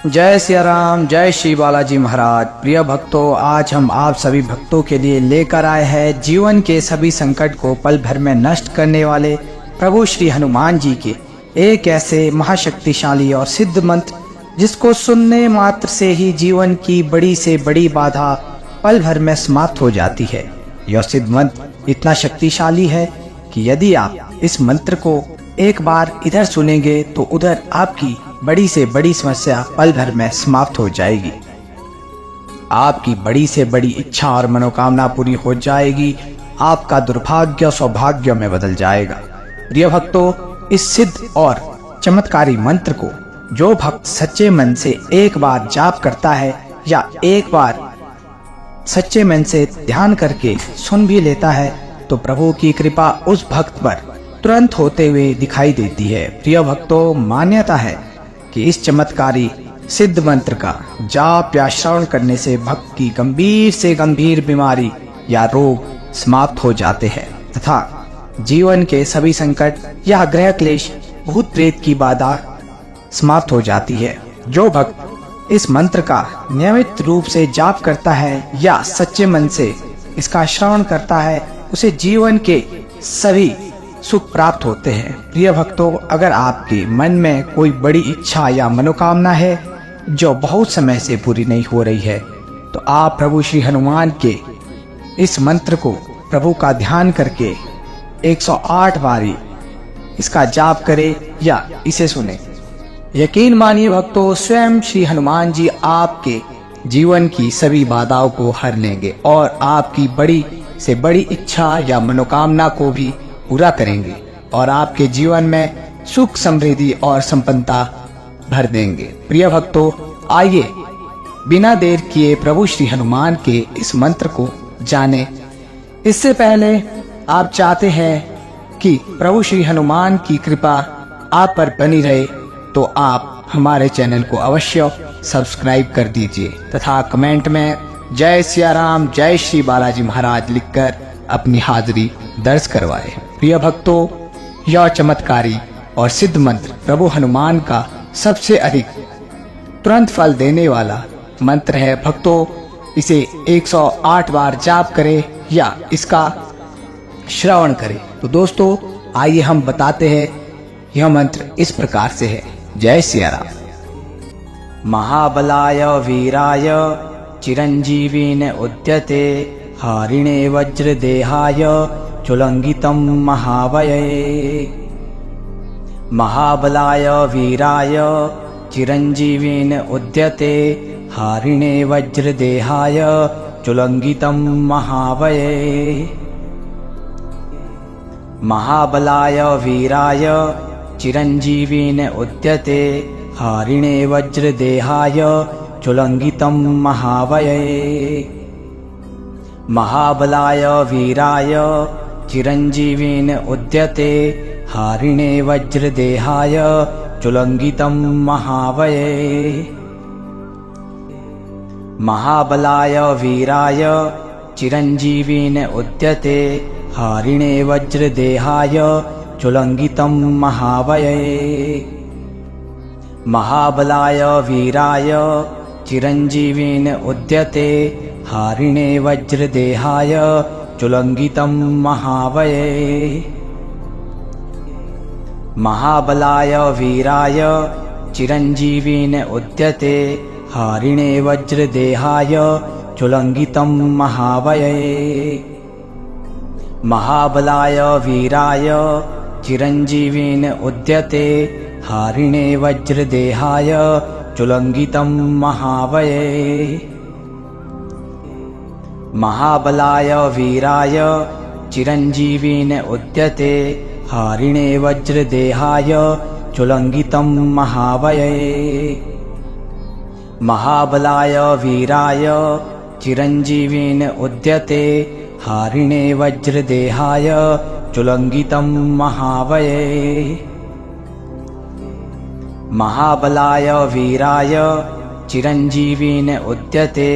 जय सिया राम, जय श्री बालाजी महाराज। प्रिय भक्तों, आज हम आप सभी भक्तों के लिए लेकर आए हैं जीवन के सभी संकट को पल भर में नष्ट करने वाले प्रभु श्री हनुमान जी के एक ऐसे महाशक्तिशाली और सिद्ध मंत्र जिसको सुनने मात्र से ही जीवन की बड़ी से बड़ी बाधा पल भर में समाप्त हो जाती है। यह सिद्ध मंत्र इतना शक्तिशाली है कि यदि आप इस मंत्र को एक बार इधर सुनेंगे तो उधर आपकी बड़ी से बड़ी समस्या पल भर में समाप्त हो जाएगी। आपकी बड़ी से बड़ी इच्छा और मनोकामना पूरी हो जाएगी। आपका दुर्भाग्य सौभाग्य में बदल जाएगा। प्रिय भक्तों, इस सिद्ध और चमत्कारी मंत्र को जो भक्त सच्चे मन से एक बार जाप करता है या एक बार सच्चे मन से ध्यान करके सुन भी लेता है तो प्रभु की कृपा उस भक्त पर तुरंत होते हुए दिखाई देती है। प्रिय भक्तों, मान्यता है कि इस चमत्कारी सिद्ध मंत्र का जाप या श्रवण करने से भक्त की गंभीर से गंभीर बीमारी या रोग समाप्त हो जाते हैं तथा जीवन के सभी संकट या ग्रह क्लेश भूत प्रेत की बाधा समाप्त हो जाती है। जो भक्त इस मंत्र का नियमित रूप से जाप करता है या सच्चे मन से इसका श्रवण करता है उसे जीवन के सभी सुख प्राप्त होते हैं। प्रिय भक्तों, अगर आपके मन में कोई बड़ी इच्छा या मनोकामना है जो बहुत समय से पूरी नहीं हो रही है तो आप प्रभु श्री हनुमान के इस मंत्र को प्रभु का ध्यान करके 108 बारी इसका जाप करें या इसे सुने। यकीन मानिए भक्तों, स्वयं श्री हनुमान जी आपके जीवन की सभी बाधाओं को हर लेंगे और आपकी बड़ी से बड़ी इच्छा या मनोकामना को भी पूरा करेंगे और आपके जीवन में सुख समृद्धि और संपन्नता भर देंगे। प्रिय भक्तों, आइए बिना देर किए प्रभु श्री हनुमान के इस मंत्र को जाने। इससे पहले आप चाहते हैं कि प्रभु श्री हनुमान की कृपा आप पर बनी रहे तो आप हमारे चैनल को अवश्य सब्सक्राइब कर दीजिए तथा कमेंट में जय सिया राम, जय श्री बालाजी महाराज लिखकर अपनी हाजिरी दर्ज करवाए। प्रिय भक्तों, यह चमत्कारी और सिद्ध मंत्र प्रभु हनुमान का सबसे अधिक तुरंत फल देने वाला मंत्र है। भक्तों, इसे 108 बार जाप करें या इसका श्रवण करें। तो दोस्तों, आइए हम बताते हैं। यह मंत्र इस प्रकार से है। जय सिया राम। महाबलाय वीराय चिरंजीवीन उद्यते हारिणे वज्रदेहाय चुलंगितं महावये। महाबलाय वीराय चिरंजीवीन उद्यते हारिणे वज्रदेहाय चुलंगितं महावये। महाबलाय वीराय चिरंजीवीन उद्यते हारिणे वज्रदेहाय चुलंगितं महावये। महाबलाय वीराय चिरंजीवीन उद्यते हारिणे वज्रदेहाय चुलंगितं महावये। महाबलाय वीराय चिरंजीवीन उद्यते हारिणे वज्रदेहाय चुलंगितं महावये। महाबलाय वीराय चिरंजीवीन उद्यते हारिणे वज्रदेहाय चुलंगितं महावये। महाबलाय वीराय चिरंजीवीन उद्यते हारिणे वज्रदेहाय चुलंगितं महावये। महाबलाय वीराय चिरंजीवीन उद्यते हारिणे वज्रदेहाय चुलंगितं महावये। महाबलाय वीराय चिरंजीवीन उद्यते हारिणे वज्रदेहाय चुलंगितं महावये। महाबलाय वीराय चिरंजीवीन उद्यते हारिणे वज्रदेहाय चुलंगितं महावये। महाबलाय वीराय चिरंजीवीन उद्यते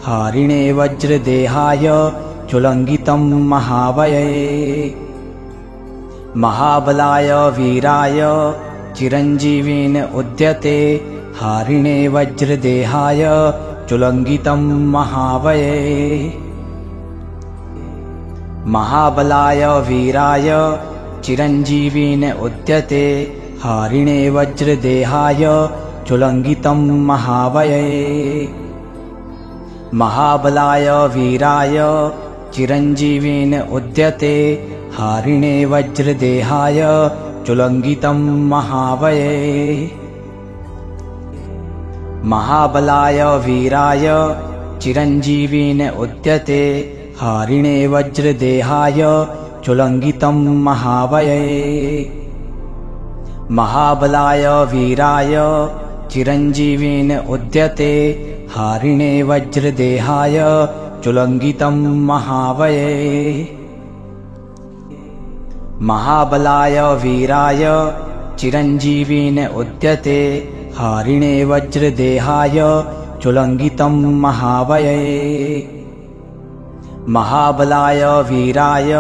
हारिणे वज्रदेहाय चुलंगितं महावये। महाबलाय वीराय चिरंजीवीन उद्यते हारिणे वज्रदेहाय चुलंगितं महावये। महाबलाय वीराय चिरंजीवीन उद्यते हारिणे वज्रदेहाय चुलंगितं महावये। महाबलाय वीराय चिरंजीवीन उद्यते हारिणे वज्रदेहाय चुलंगितं महावये। महाबलाय वीराय चिरंजीवीन उद्यते हारिणे वज्रदेहाय चुलंगितं महावये। महाबलाय वीराय चिरंजीवीन उद्यते हारिणे वज्रदेहाय चुलंगितं महावये। महाबलाय वीराय चिरंजीवीन उद्यते हारिणे वज्रदेहाय चुलंगितं महावये। महाबलाय वीराय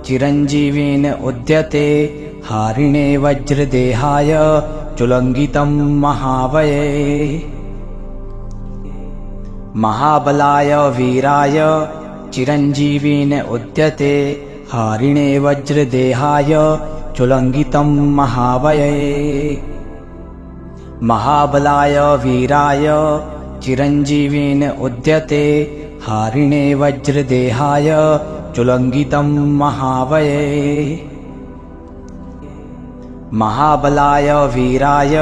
चिरंजीवीन उद्यते हारिणे वज्रदेहाय चुलंगितं महावये। महाबलाय वीराय चिरंजीवीन उद्यते हारिणे वज्रदेहाय चुलंगितं महावये। महाबलाय वीराय चिरंजीवीन उद्यते हारिणे वज्रदेहाय चुलंगितं महावये। महाबलाय वीराय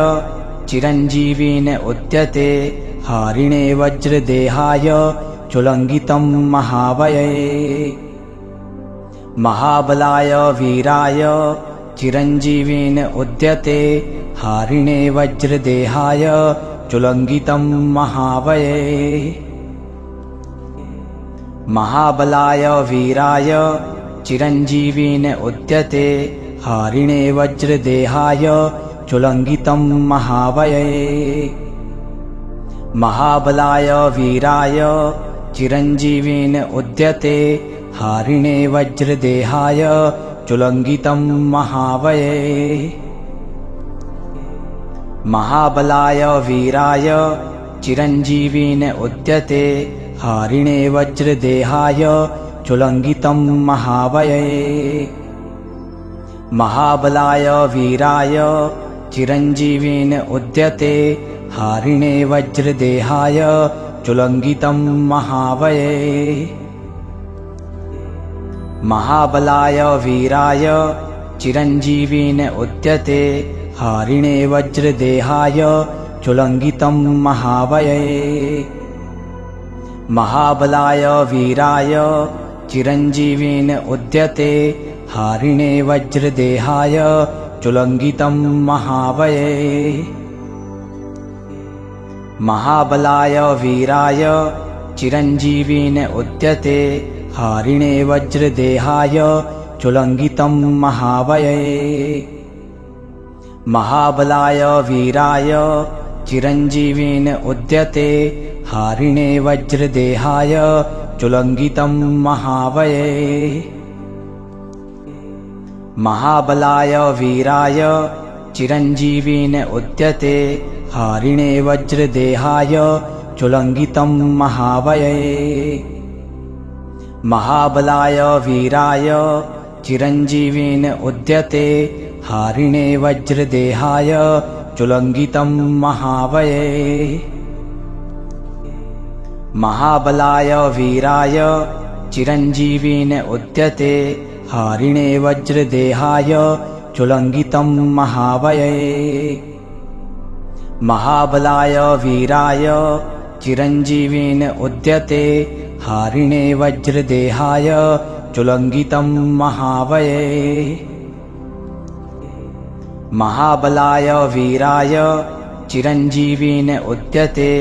चिरंजीवीन उद्यते हारिणे वज्रदेहाय चुलंगितं महावये। महाबलाय वीराय चिरंजीवीन उद्यते हारिणे वज्रदेहाय चुलंगितं महावये। महाबलाय वीराय चिरंजीवीन उद्यते हारिणे वज्रदेहाय चुलंगितं महावये। महाबलाय वीराय चिरंजीवीन उद्यते हारिणे वज्रदेहाय चुलंगितं महावये। महाबलाय वीराय चिरंजीवीन उद्यते हारिणे वज्रदेहाय चुलंगितं महावये। महाबलाय वीराय चिरंजीवीन उद्यते हारिणे वज्रदेहाय चुलंगितं महावये। महाबलाय वीराय चिरंजीवीन उद्यते हारिणे वज्रदेहाय चुलंगितं महावये। महाबलाय वीराय चिरंजीवीन उद्यते हारिणे वज्रदेहाय चुलंगितं महावये। महाबलाय वीराय चिरंजीवीन उद्यते हारिणे वज्रदेहाय चुलंगितं महावये। महाबलाय वीराय चिरंजीवीन उद्यते हारिणे वज्रदेहाय चुलंगितं महावये। महाबलाय वीराय चिरंजीवीन उद्यते हारिणे वज्रदेहाय चुलंगितं महावये। महाबलाय वीराय चिरंजीवीन उद्यते हारिणे वज्रदेहाय चुलंगितं महावये। महाबलाय वीराय चिरंजीवीन उद्यते हारिणे वज्रदेहाय चुलंगितं महावये। महाबलाय वीराय चिरंजीवीन उद्यते हारिणे वज्रदेहाय चुलंगितं महावये। महाबलाय वीराय चिरंजीवीन उद्यते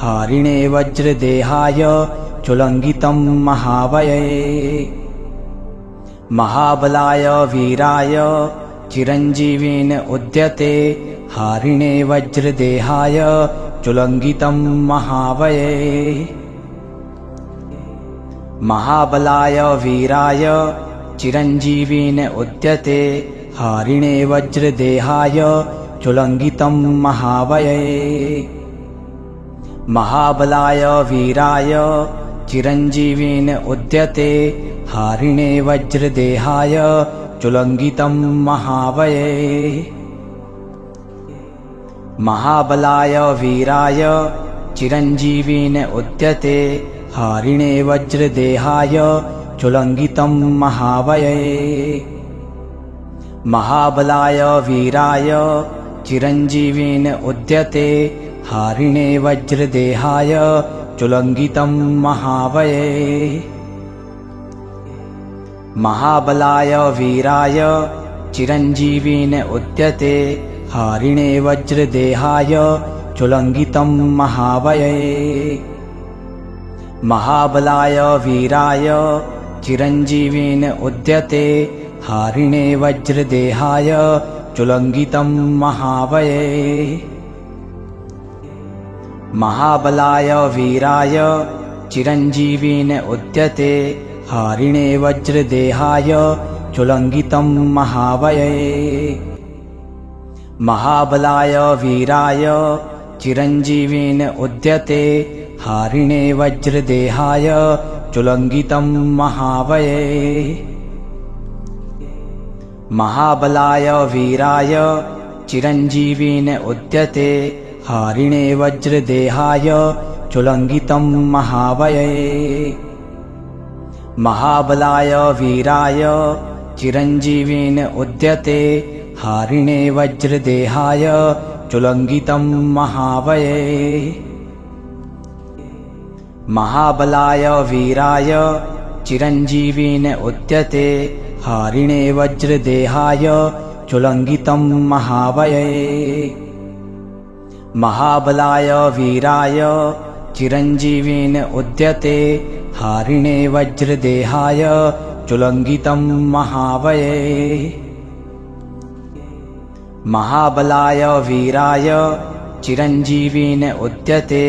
हारिणे वज्रदेहाय चुलंगितं महावये। महाबलाय वीराय चिरंजीवीन उद्यते हारिणे वज्रदेहाय चुलंगितं महावये। महाबलाय वीराय चिरंजीवीन उद्यते हारिणे वज्रदेहाय चुलंगितं महावये। महाबलाय वीराय चिरंजीवेन उद्यते हारिणे वज्रदेहाय चुलंगितं महावये। महाबलाय वीराय चिरंजीवेन उद्यते हारिणे वज्रदेहाय चुलंगितं महावये। महाबलाय वीराय चिरंजीवेन उद्यते हारिणे वज्रदेहाय चुलंगितं महावये। महाबलाय वीराय चिरंजीवेन उद्यते हारिणे वज्रदेहाय चुलंगितं महावये। महाबलाय वीराय चिरंजीवेन उद्यते हारिणे वज्रदेहाय चुलंगितं महावये। महाबलाय वीराय चिरंजीवेन उद्यते हारिणे वज्रदेहाय चुलंगितं महावये। महाबलाय वीराय चिरंजीवेन उद्यते हारिणे वज्रदेहाय चुलंगितं महावये। महाबलाय वीराय चिरंजीवेन उद्यते हारिणे वज्रदेहाय चुलंगितं महावये। महाबलाय वीराय चिरंजीवेन उद्यते हारिणे वज्रदेहाय चुलंगितं महावये। महाबलाय वीराय चिरंजीवेन उद्यते हारिणे वज्रदेहाय चुलंगितं महावये। महाबलाय वीराय चिरंजीवेन उद्यते हारिणे वज्रदेहाय चुलंगितं महावये। महाबलाय वीराय चिरंजीवेन उद्यते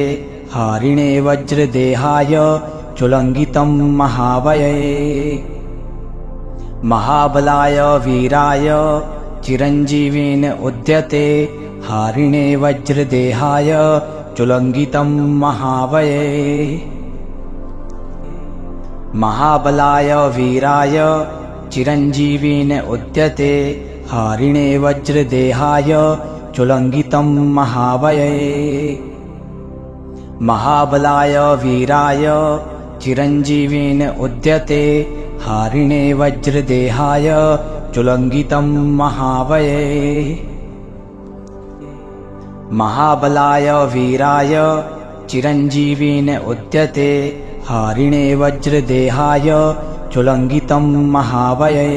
हारिणे वज्रदेहाय चुलंगितं महावये। महाबलाय वीराय चिरंजीवेन उद्यते हारिणे वज्रदेहाय चुलंगितं महावये। महाबलाय वीराय चिरंजीवेन उद्यते हारिणे वज्रदेहाय चुलंगितं महावये। महाबलाय वीराय चिरंजीवेन उद्यते हारिणे वज्रदेहाय चुलंगितं महावये। महाबलाय वीराय चिरंजीवेन उद्यते हारिणे वज्रदेहाय चुलंगितं महावये।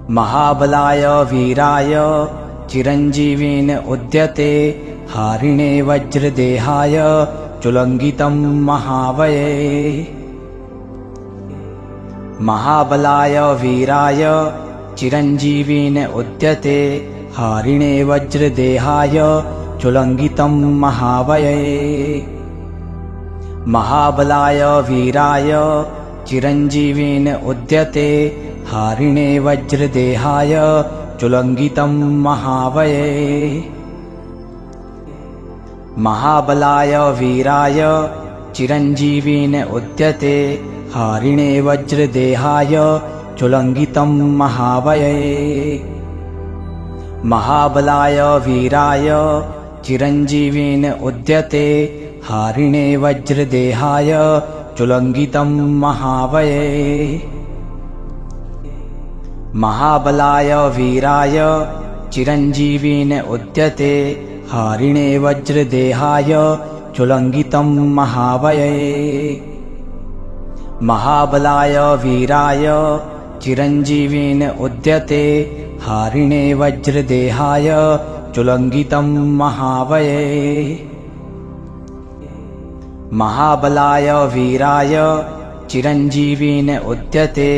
महाबलाय वीराय चिरंजीवेन उद्यते हारिणे वज्रदेहाय चुलंगितं महावये। महाबलाय वीराय चिरंजीवेन उद्यते हारिणे वज्रदेहाय चुलंगितं महावये। महाबलाय वीराय चिरंजीवेन उद्यते हारिणे वज्रदेहाय चुलंगितं महावये। महाबलाय वीराय चिरंजीवेन उद्यते हारिणे वज्रदेहाय चुलंगितं महावये। महाबलाय वीराय चिरंजीवेन उद्यते हारिणे वज्रदेहाय चुलंगितं महावये। महाबलाय वीराय चिरंजीवेन उद्यते हारिणे वज्रदेहाय चुलंगितं महावये। महाबलाय वीराय चिरंजीवेन उद्यते हारिणे वज्रदेहाय चुलंगितं महावये। महाबलाय वीराय चिरंजीवेन उद्यते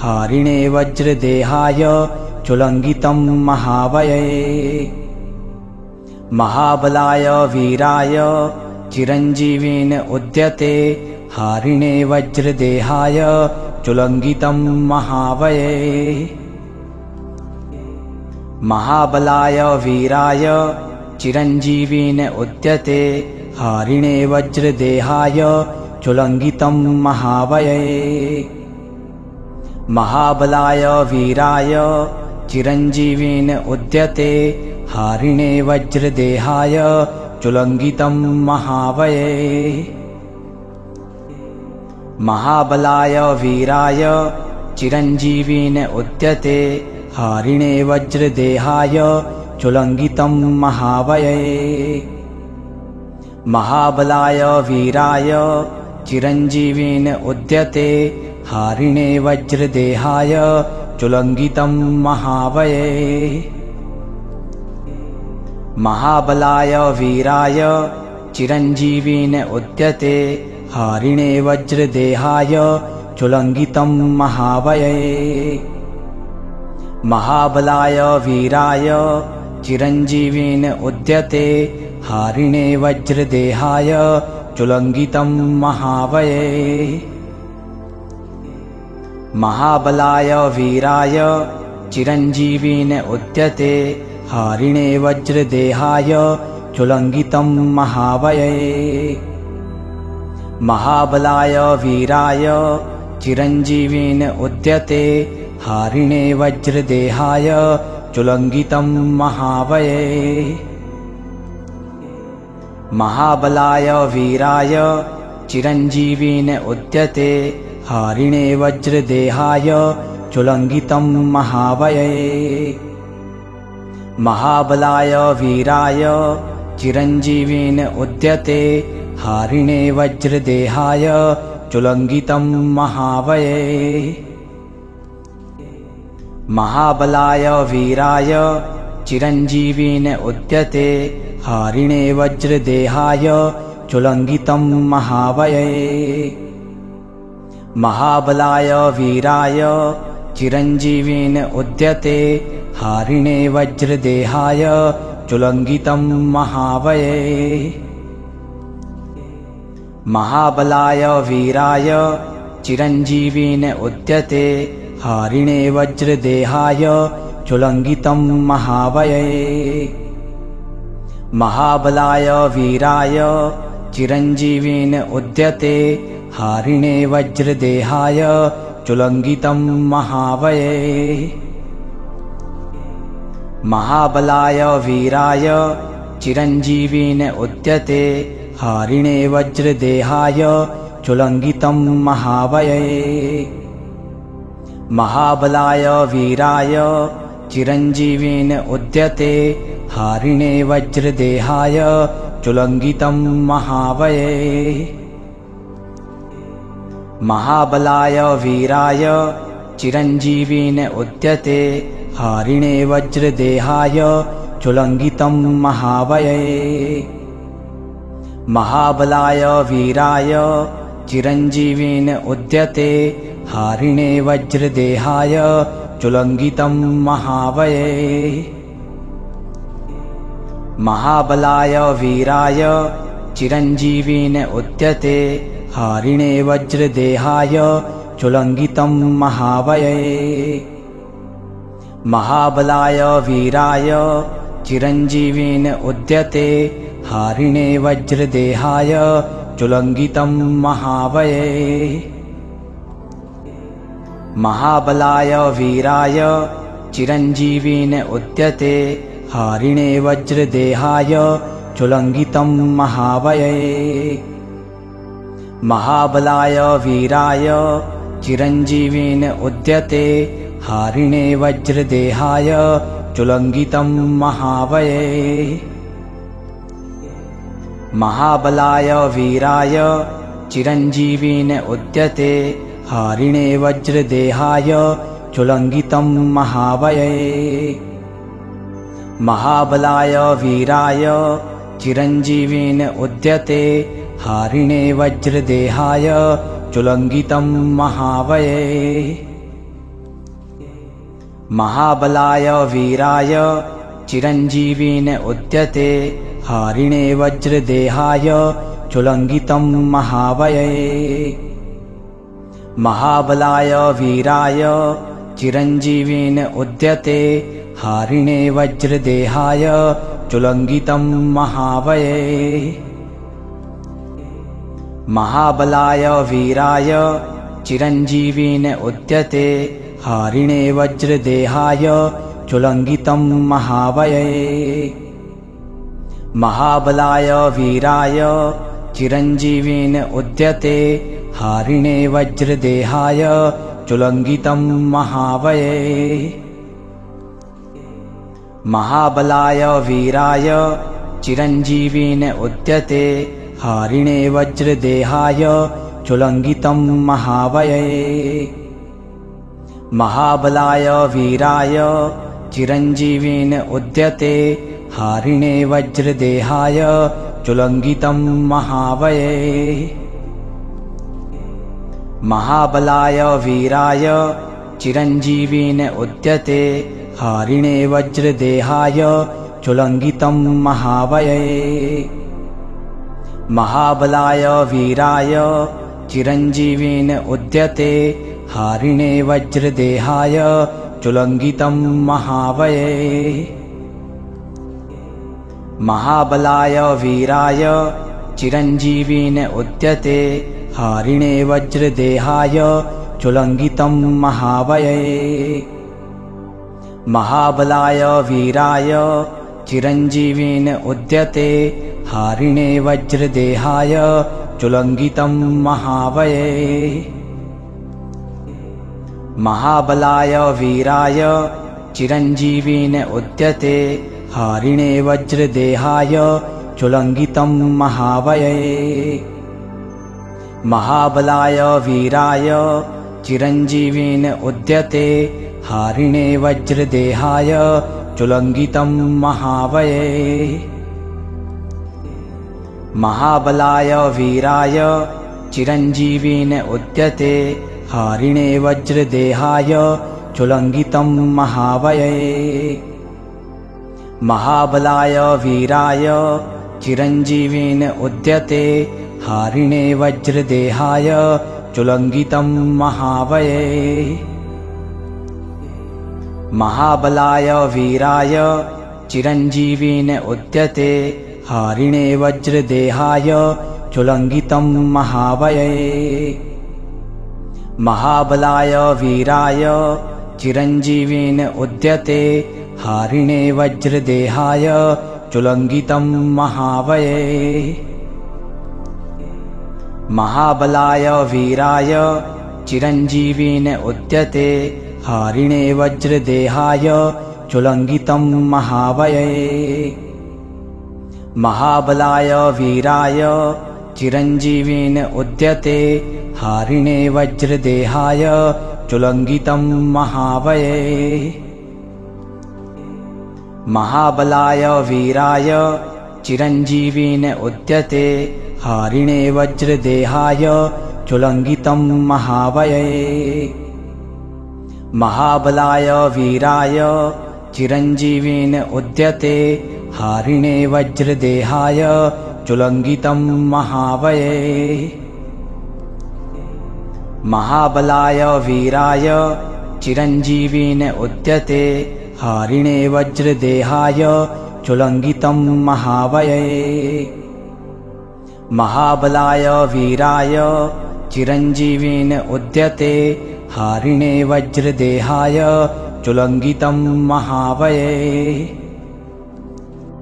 हारिणे वज्रदेहाय चुलंगितं महावये। महाबलाय वीराय चिरंजीवेन उद्यते हारिणे वज्रदेहाय चुलंगितं महावये। महाबलाय वीराय चिरञ्जीविन उद्यते हारिणे वज्रदेहाय चुलंगितं महावये। महाबलाय वीराय चिरञ्जीविन उद्यते हारिणे वज्रदेहाय चुलंगितं महावये। महाबलाय वीराय चिरञ्जीविन उद्यते हारिणे वज्रदेहाय चुलंगितं महावये। महाबलाय वीराय चिरञ्जीविन उद्यते हारिणे वज्रदेहाय चुलंगितं महावये। महाबलाय वीराय चिरञ्जीविन उद्यते हारिणे वज्रदेहाय चुलंगितं महावये। महाबलाय वीराय चिरञ्जीविन उद्यते हारिणे वज्रदेहाय चुलंगितं महावये। महाबलाय वीराय चिरञ्जीविन उद्यते हारिणे वज्रदेहाय चुलंगितं महावये। महाबलाय वीराय चिरञ्जीविन उद्यते हारिणे वज्रदेहाय चुलंगितं महावये। महाबलाय वीराय चिरञ्जीविन उद्यते हारिणे वज्रदेहाय चुलंगितं महावये। महाबलाय वीराय चिरञ्जीविन उद्यते हारिणे वज्रदेहाय चुलंगितं महावये। महाबलाय वीराय चिरञ्जीविन उद्यते हारिणे वज्रदेहाय चुलंगितं महावये। महाबलाय वीराय चिरञ्जीविन उद्यते हारिणे वज्रदेहाय चुलंगितं महावये। महाबलाय वीराय चिरञ्जीविन उद्यते हारिणे वज्रदेहाय चुलंगितं महावये। महाबलाय वीराय चिरञ्जीविन उद्यते हारिणे वज्रदेहाय चुलंगितं महावये। महाबलाय वीराय चिरञ्जीविन उद्यते हारिणे वज्रदेहाय चुलंगितं महावये। महाबलाय वीराय चिरञ्जीविन उद्यते हारिणे वज्रदेहाय चुलंगितं महावये। महाबलाय वीराय चिरञ्जीविन उद्यते हारिणे वज्रदेहाय चुलंगितं महावये। महाबलाय वीराय चिरञ्जीविन उद्यते हारिणे वज्रदेहाय चुलंगितं महावये। महाबलाय वीराय चिरञ्जीविन उद्यते हारिणे वज्रदेहाय चुलंगितं महावये। महाबलाय वीराय चिरञ्जीविन उद्यते हारिणे वज्रदेहाय चुलंगितं महावये। महाबलाय वीराय चिरञ्जीविन उद्यते हारिणे वज्रदेहाय चुलंगितं महावये। महाबलाय वीराय चिरञ्जीविन उद्यते हारिणे वज्रदेहाय चुलंगितं महावये। महाबलाय वीराय चिरञ्जीविन उद्यते हारिणे वज्रदेहाय चुलंगितं महावये। महाबलाय वीराय चिरञ्जीविन उद्यते हारिणे वज्रदेहाय चुलंगितं महावये। महाबलाय वीराय चिरञ्जीविन उद्यते हारिणे वज्रदेहाय चुलंगितं महावये। महाबलाय वीराय चिरञ्जीविन उद्यते हारिणे वज्रदेहाय चुलंगितं महावये। महाबलाय वीराय चिरंजीवीन उद्यते हारिणे वज्रदेहाय चुलंगितं महावये। महाबलाय वीराय चिरंजीवीन उद्यते हारिणे वज्रदेहाय चुलंगितं महावये। महाबलाय वीराय चिरंजीवीन उद्यते हारिणे वज्रदेहाय चुलंगितं महावये। महाबलाय वीराय चिरंजीवीन उद्यते हारिणे वज्रदेहाय चुलंगितं महावये। महाबलाय वीराय चिरंजीवीन उद्यते हारिणे वज्रदेहाय चुलंगितं महावये। महाबलाय वीराय चिरंजीवीन उद्यते हारिणे वज्रदेहाय चुलंगितं महावये। महाबलाय वीराय चिरंजीवीन उद्यते हारिणे वज्रदेहाय चुलंगितं महावये। महाबलाय वीराय चिरंजीवीन उद्यते हारिणे वज्रदेहाय चुलंगितं महावये। महाबलाय वीराय चिरंजीवीन उद्यते हारिणे वज्रदेहाय चुलंगितं महावये। महाबलाय वीराय चिरंजीवीन उद्यते हारिणे वज्रदेहाय चुलंगितं महावये। महाबलाय वीराय चिरंजीवीन उद्यते हारिणे वज्रदेहाय चुलंगितं महावये। महाबलाय वीराय चिरंजीवीन उद्यते हारिणे वज्रदेहाय चुलंगितं महावये। महाबलाय वीराय चिरंजीवीन उद्यते हारिणे वज्रदेहाय चुलंगितं महावये। महाबलाय वीराय चिरंजीवीन उद्यते हारिणे वज्रदेहाय चुलंगितं महावये। महाबलाय वीराय चिरंजीवीन उद्यते हारिणे वज्रदेहाय चुलंगितं महावये। महाबलाय वीराय चिरंजीवीन उद्यते हारिणे वज्रदेहाय चुलंगितं महावये। महाबलाय वीराय चिरंजीवीन उद्यते हारिणे वज्रदेहाय चुलंगितं महावये। महाबलाय वीराय चिरंजीवीन उद्यते हारिणे वज्रदेहाय चुलंगितं महावये। महाबलाय वीराय चिरंजीवीन उद्यते हारिणे वज्रदेहाय चुलंगितं महावये। महाबलाय वीराय चिरंजीवीन उद्यते हारिणे वज्रदेहाय चुलंगितं महावये।